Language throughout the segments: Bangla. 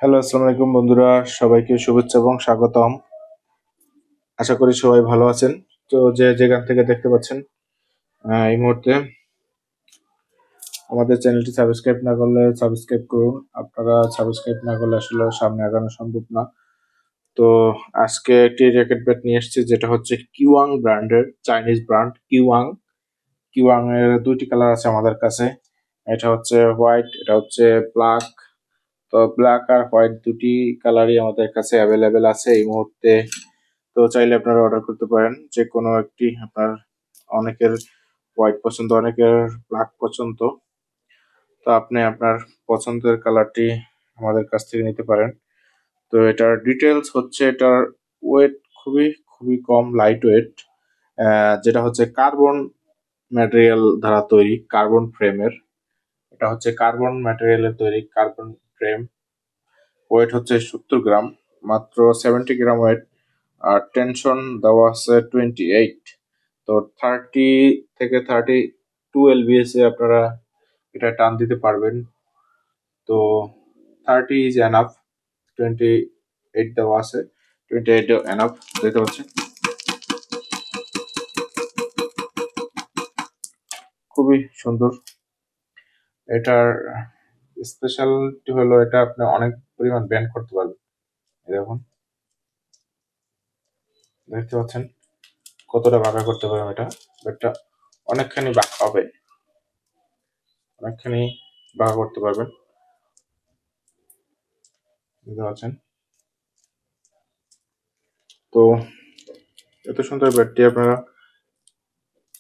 হ্যালো, আসসালামু আলাইকুম বন্ধুরা, সবাইকে শুভেচ্ছা এবং স্বাগতম। আশা করি সবাই ভালো আছেন। তো যে যেখান থেকে দেখতে পাচ্ছেন এই মুহূর্তে আমাদের চ্যানেলটি সাবস্ক্রাইব না করলে সাবস্ক্রাইব করুন। আপনারা সাবস্ক্রাইব না করলে আসলে সামনে আগানো সম্ভব না। তো আজকে একটি র্যাকেট ব্যাট নিয়ে এসেছি, যেটা হচ্ছে কিওয়াং ব্র্যান্ডের, চাইনিজ ব্র্যান্ড কিওয়াং। কিওয়াং এর দুইটি কালার আছে আমাদের কাছে। এটা হচ্ছে হোয়াইট, এটা হচ্ছে ব্ল্যাক। তো ব্ল্যাক আর হোয়াইট দুটি কালারই আমাদের কাছে অ্যাভেলেবেল আছে এই মুহূর্তে। তো চাইলে আপনারা অর্ডার করতে পারেন যে কোনো একটি। আপনার অনেকের হোয়াইট পছন্দ, অনেকের ব্ল্যাক পছন্দ। তো আপনি আপনার পছন্দের কালারটি আমাদের কাছ থেকে নিতে পারেন। তো এটার ডিটেলস হচ্ছে, এটার ওয়েট খুবই খুবই কম, লাইট ওয়েট, যেটা হচ্ছে কার্বন ম্যাটেরিয়াল দ্বারা তৈরি, কার্বন ফ্রেমের। এটা হচ্ছে কার্বন ম্যাটেরিয়ালের তৈরি, কার্বন ফ্রেম। ওয়েট হচ্ছে 70 গ্রাম, মাত্র 70 গ্রাম ওয়েট। আর টেনশন দেওয়া আছে 28। তো 30 থেকে 32 এলবিএস এ আপনারা এটা টান দিতে পারবেন। তো 30 ইজ এনাফ, 28 দেওয়া আছে, 28 এনাফ। দেখতে পাচ্ছেন খুবই সুন্দর। এটার স্পেশালিটি হলো এটা আপনি অনেক পরিমাণ ব্যান্ড করতে পারবেন। দেখুন, দেখতে পাচ্ছেন কতটা বাঁকা করতে পারবেন। এটা অনেকখানি বাঁকা হবে, অনেকখানি বাঁকা করতে পারবেন। বুঝতে পারছেন? তো এত সুন্দর ব্যাটটি আপনারা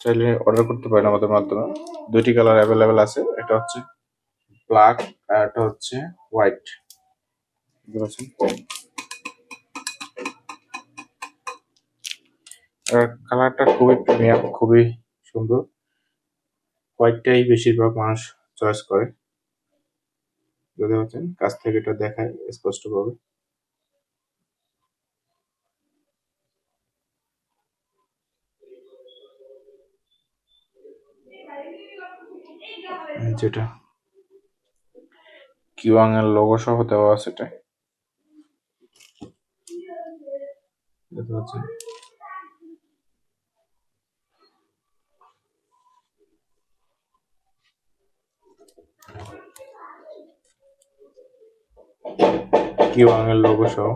চাইলে অর্ডার করতে পারেন আমাদের মাধ্যমে। দুইটি কালার অ্যাভেলেবেল আছে, এটা হচ্ছে ব্ল্যাক আর এটা হচ্ছে হোয়াইট। বুঝতে পারছেন? আর কালারটা খুবই প্রিমিয়াম, খুবই সুন্দর। হোয়াইটটাই বেশিরভাগ মানুষ চয়েস করে। বুঝতে পারছেন? কাছ থেকে এটা দেখায় স্পষ্টভাবে। যেটা কিওয়াং এর লোগো সহ দেওয়া আছে এটা। বুঝতে পারছেন? কিওয়াং এর লোগো সহ।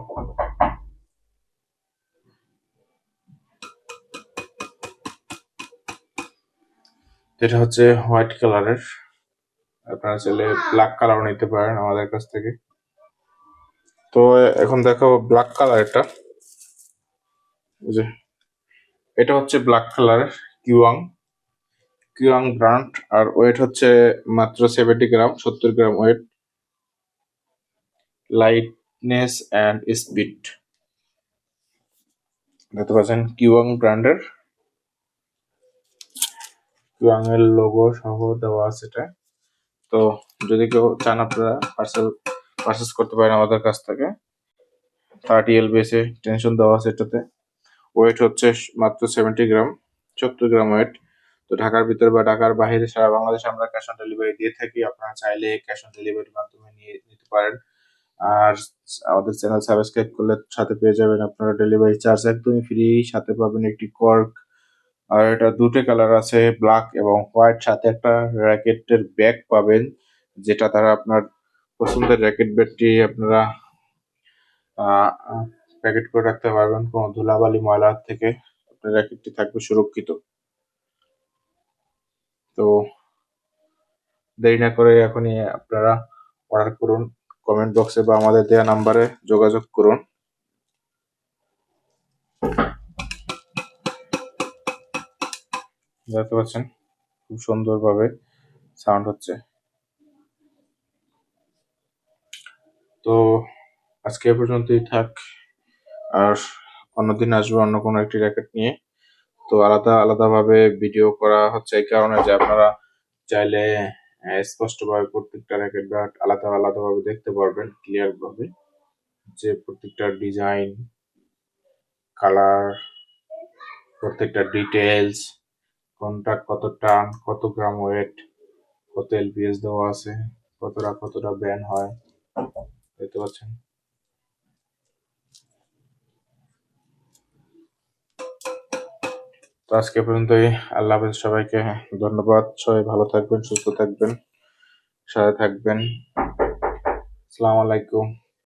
এটা হচ্ছে হোয়াইট কালারের। আপনারা চাইলে ব্ল্যাক কালারও নিতে পারেন আমাদের কাছ থেকে। তো এখন দেখাবো ব্ল্যাক কালার। যে এটা হচ্ছে ব্ল্যাক কালার কিওয়াং, কিওয়াং ব্র্যান্ড। আর ওয়েট হচ্ছে মাত্র 70 গ্রাম, 70 গ্রাম ওয়েট। Lightness and speed. দেখতে পাচ্ছেন কিওয়াং ব্র্যান্ডের, কিওয়াং এর লোগো সহ দেওয়া আছে এটা। তো যদি কেউ চান আপনারা পারচেস করতে পারেন আমাদের কাছ থেকে। 30 এলবিএস এ টেনশন দেওয়া আছে এটাতে। ওয়েট হচ্ছে মাত্র 70 গ্রাম, 70 গ্রাম ওয়েট। তো ঢাকার ভিতরে বা ঢাকার বাইরে সারা বাংলাদেশে আমরা ক্যাশ অন ডেলিভারি দিয়ে থাকি। আপনারা চাইলে ক্যাশ অন ডেলিভারির মাধ্যমে নিয়ে নিতে পারেন। আর আমাদের চ্যানেল সাবস্ক্রাইব করলে সাথে পেয়ে যাবেন আপনারা ডেলিভারি চার্জ একদমই ফ্রি। সাথে পাবেন একটি কর্ক। আর এটা দুটো কালার আছে, ব্ল্যাক এবং হোয়াইট। সাথে একটা র্যাকেটের ব্যাগ পাবেন, যেটা দ্বারা আপনার পছন্দের র্যাকেট ব্যাগটি আপনারা প্যাকেট করে রাখতে পারবেন কোনো ধুলাবালি ময়লার থেকে। আপনার র্যাকেটটি থাকবে সুরক্ষিত। তো দেরি না করে এখনই আপনারা অর্ডার করুন। কমেন্ট বক্সে বা আমাদের দেওয়া নাম্বারে যোগাযোগ করুন। দেখতে পাচ্ছেন খুব সুন্দরভাবে সাউন্ড হচ্ছে। তো আজকে এ পর্যন্তই থাক। আর অন্যদিন আসবো অন্য কোনো একটি র্যাকেট নিয়ে। তো আলাদা আলাদাভাবে ভিডিও করা হচ্ছে এই কারণে যে আপনারা চাইলে স্পষ্টভাবে প্রত্যেকটা র্যাকেট ব্যাট আলাদা আলাদাভাবে দেখতে পারবেন, ক্লিয়ার ভাবে, যে প্রত্যেকটা ডিজাইন, কালার, প্রত্যেকটা ডিটেলস, কোনটা কত টান, কত গ্রাম ওয়েট, কত এলপিএস দেওয়া আছে, কতটা ব্যান হয়। দেখতে পাচ্ছেন। তো আজকে পর্যন্তই। আল্লাহ হাফেজ সবাইকে। ধন্যবাদ। সবাই ভালো থাকবেন, সুস্থ থাকবেন, সাথে থাকবেন। আসসালামু আলাইকুম।